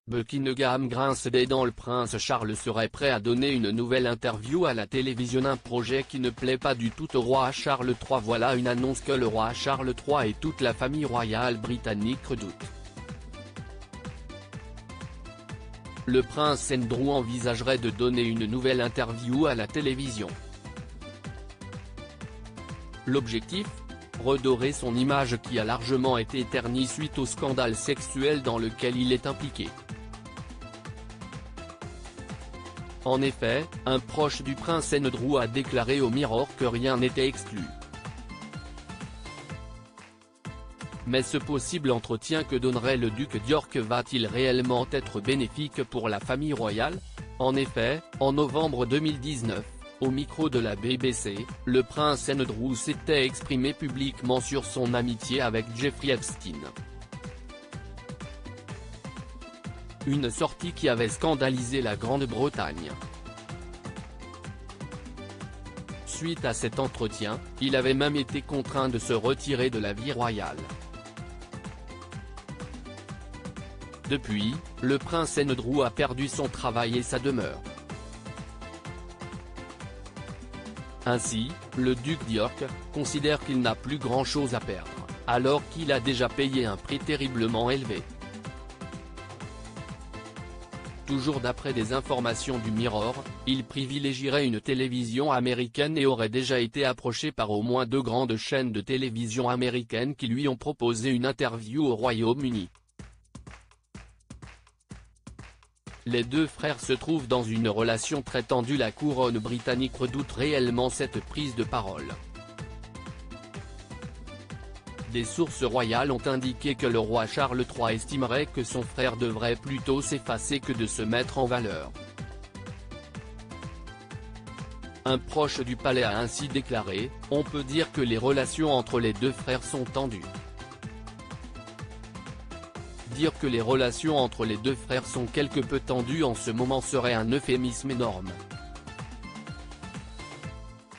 Buckingham grince des dents. Le prince Charles serait prêt à donner une nouvelle interview à la télévision, un projet qui ne plaît pas du tout au roi Charles III. Voilà une annonce que le roi Charles III et toute la famille royale britannique redoutent. Le prince Andrew envisagerait de donner une nouvelle interview à la télévision. L'objectif ? Redorer son image qui a largement été ternie suite au scandale sexuel dans lequel il est impliqué. En effet, un proche du prince Andrew a déclaré au Mirror que rien n'était exclu. Mais ce possible entretien que donnerait le duc d'York va-t-il réellement être bénéfique pour la famille royale ? En effet, en novembre 2019, au micro de la BBC, le prince Andrew s'était exprimé publiquement sur son amitié avec Jeffrey Epstein. Une sortie qui avait scandalisé la Grande-Bretagne. Suite à cet entretien, il avait même été contraint de se retirer de la vie royale. Depuis, le prince Andrew a perdu son travail et sa demeure. Ainsi, le duc d'York considère qu'il n'a plus grand-chose à perdre, alors qu'il a déjà payé un prix terriblement élevé. Toujours d'après des informations du Mirror, il privilégierait une télévision américaine et aurait déjà été approché par au moins 2 grandes chaînes de télévision américaines qui lui ont proposé une interview au Royaume-Uni. Les deux frères se trouvent dans une relation très tendue. La couronne britannique redoute réellement cette prise de parole. Des sources royales ont indiqué que le roi Charles III estimerait que son frère devrait plutôt s'effacer que de se mettre en valeur. Un proche du palais a ainsi déclaré : « On peut dire que les relations entre les deux frères sont tendues. » Dire que les relations entre les deux frères sont quelque peu tendues en ce moment serait un euphémisme énorme.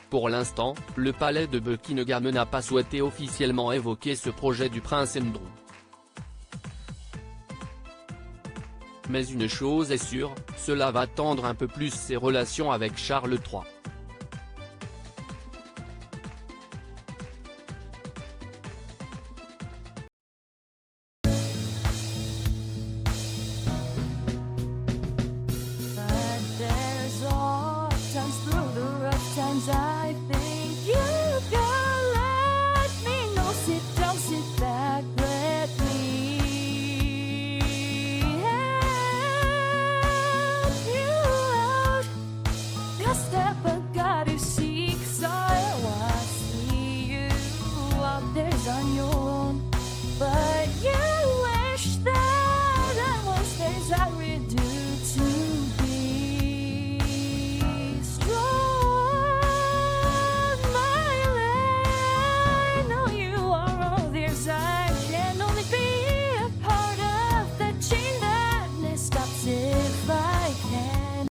Pour l'instant, le palais de Buckingham n'a pas souhaité officiellement évoquer ce projet du prince Andrew. Mais une chose est sûre, cela va tendre un peu plus ses relations avec Charles III.